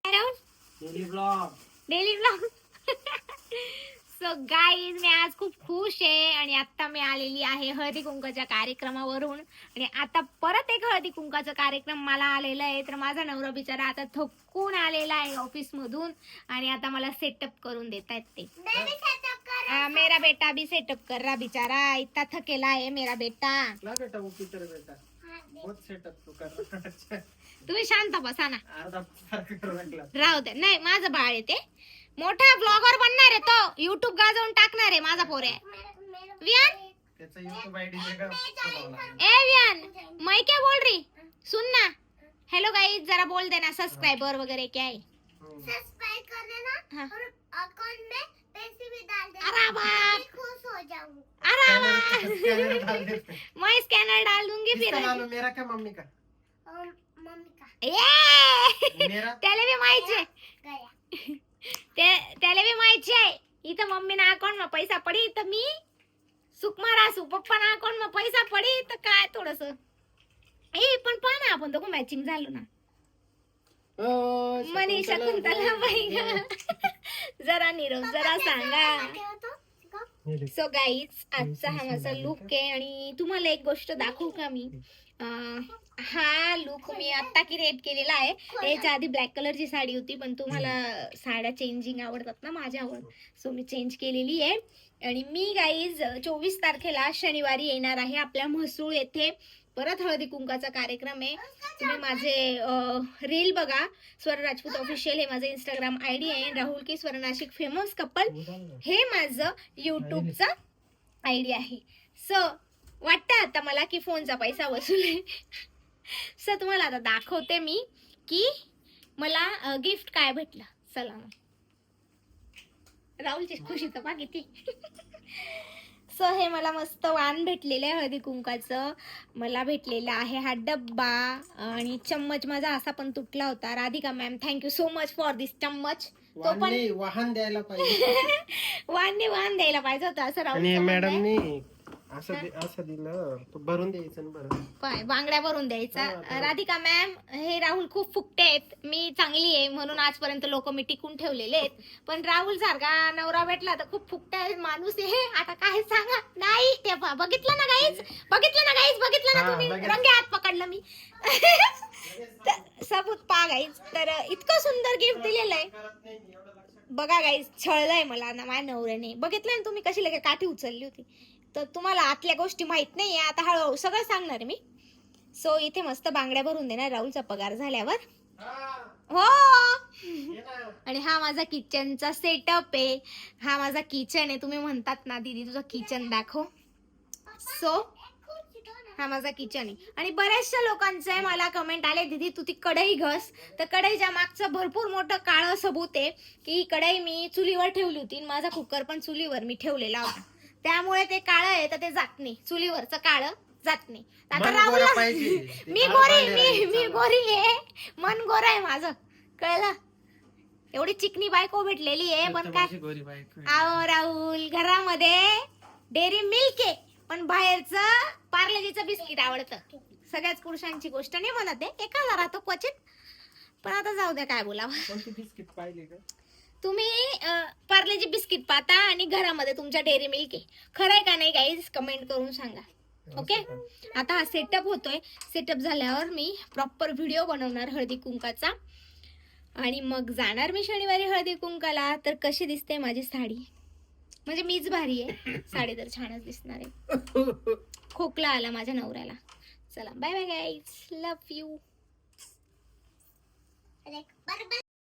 Daily blog. So guys, मी आज खूप खुश आहे आणि आता मी आलेली आहे हळदी कुंकाच्या कार्यक्रमावरून. आणि आता परत एक हळदी कुंकाचा कार्यक्रम मला आलेला आहे. तर माझा नवरा बिचारा आता थकून आलेला आहे ऑफिस मधून आणि आता मला सेटअप करून देत आहेत ते. मेरा बेटा भी सेटअप कर रहा बेचारा, इतना थकेला है मेरा बेटा. तुम्ही शांत बसा ना, राहू दे. नाही, माझं बाळ आहे ते, मोठा ब्लॉगर बनणार आहे तो, युट्यूब गाजवून टाकणार आहे माझा पोर आहे. वियान, ए वियान, मैं क्या बोल रही, सुन ना. हेलो गाइस, जरा बोल देना सब्सक्राइबर वगैरह क्या है. सब्सक्राइब कर देना और अकाउंट में पैसे भी डाल देना. अरे बाप, खुश हो जाऊंगी. अरे बाप, मैं स्कैनर डाल दूंगी फिर. मेरा क्या मम्मी का मम्मी का ये मेरा त्याला बी माहिती आहे, गया. त्याला बी माहिती आहे. इथं मम्मी ना अकाउंट मा पैसा पडी तर मी सुकमा रासू, पप्पा ना अकाउंट मा पैसा पडी तर काय थोडस. ए पण पहा ना, आपण दोघं मॅचिंग झालो ना. मनीषा कुंतला बाई ग. जरा नीरव जरा सांगा. सो गाईज, आजचा हा माझा लुक आहे आणि तुम्हाला एक गोष्ट दाखवू का मी. हा लुक मी आत्ता क्रिएट केलेला आहे. याच्या आधी ब्लॅक कलरची साडी होती, पण तुम्हाला साड्या चेंजिंग आवडतात ना माझ्यावर, सो मी चेंज केलेली आहे. आणि मी गाईज 24 तारखेला शनिवारी येणार आहे आपल्या म्हसूळ येथे. परत हळदी कुंकाचा कार्यक्रम आहे. तुम्ही माझे रील बघा, स्वर राजपूत ऑफिशियल हे माझं इंस्टाग्राम आयडी आहे. राहुल की स्वर नाशिक फेमस कपल हे माझं युट्यूबचं आयडी आहे. सो वाटतं आता मला की फोनचा पैसा वसूल आहे. सो तुम्हाला आता दाखवते मी की मला गिफ्ट काय भेटलं. चला मग, राहुलची खुशी तर बाकी ती. सो हे मला मस्त वाण भेटलेलं आहे हळदी कुंकाचं. मला भेटलेला आहे हा डब्बा आणि चम्मच माझा असा पण तुटला होता. Radhika ma'am, thank you so much for this चम्मच. तो पण वाहन द्यायला पाहिजे. वाण द्यायला पाहिजे होता असं आणि राहुल मॅडमनी असं दिलं, तो भरून द्यायचं ना. बरं, पाय बांगड्या भरून द्यायचा. राधिका मॅम, हे राहुल खूप फुकटे आहेत, मी चांगली आहे म्हणून आजपर्यंत लोक मी टिकून ठेवलेले आहेत. पण राहुल सारखा नवरा भेटला तर खूप फुकटे माणूस आहे. आता काय सांगा. नाही ते बघितलं ना गाईज, बघितलं ना तुम्ही, रंगे हात पकडलं मी. सबूत पा गाईज. तर इतकं सुंदर गिफ्ट दिलेलं आहे बघा गाईज. छळलंय मला ना माझ्या नवऱ्याने. बघितलं ना तुम्ही कशी लगे काठी उचलली होती. तर तुम्हाला आतल्या गोष्टी माहित नाहीये, आता हळूहळू सगळं सांगणार आहे मी. सो इथे मस्त बांगड्या भरून देणार राहुलचा पगार झाल्यावर. हो. आणि हा माझा किचनचा सेटअप आहे. हा माझा किचन आहे. तुम्ही म्हणतात ना दीदी तुझं किचन दाखव. सो हा माझा किचन आहे. आणि बऱ्याचशा लोकांचे मला कमेंट आले, दीदी तू ती कढई घस. तर कढईच्या मागचं भरपूर मोठं काळं सबूत आहे की ही कढई मी चुलीवर ठेवली होती. माझा कुकर पण चुलीवर मी ठेवलेला होता, त्यामुळे ते काळं आहे तर ते जात नाही, चुलीवरचं काळं जात नाही. आता राहुल, मी गोरी आहे, मन गोर आहे माझं, कळलं. एवढी चिकनी बायको भेटलेली आहे पण काय. आहो राहुल, घरामध्ये डेअरी मिल्क आहे पण बाहेरचं पार्लेजीचं बिस्किट आवडतं. सगळ्याच पुरुषांची गोष्ट नाही म्हणत आहे, एखादा राहतो क्वचित. पण आता जाऊ द्या, काय बोलावं. बिस्किट पाहिले का तुम्ही पार्लेजी बिस्किट पाहता आणि घरामध्ये तुमच्या डेअरी मिल्क आहे. खरं आहे का नाही गाईज, कमेंट करून सांगा. ओके, आता हा सेटअप होतोय. सेटअप झाल्यावर मी प्रॉपर व्हिडिओ बनवणार हळदी कुंकाचा आणि मग जाणार मी शनिवारी हळदी कुंकाला. तर कशी दिसते माझी साडी, म्हणजे मीच भारी आहे, साडी तर छानच दिसणार आहे. खोकला आला माझ्या नवऱ्याला. चला bye bye guys, love you.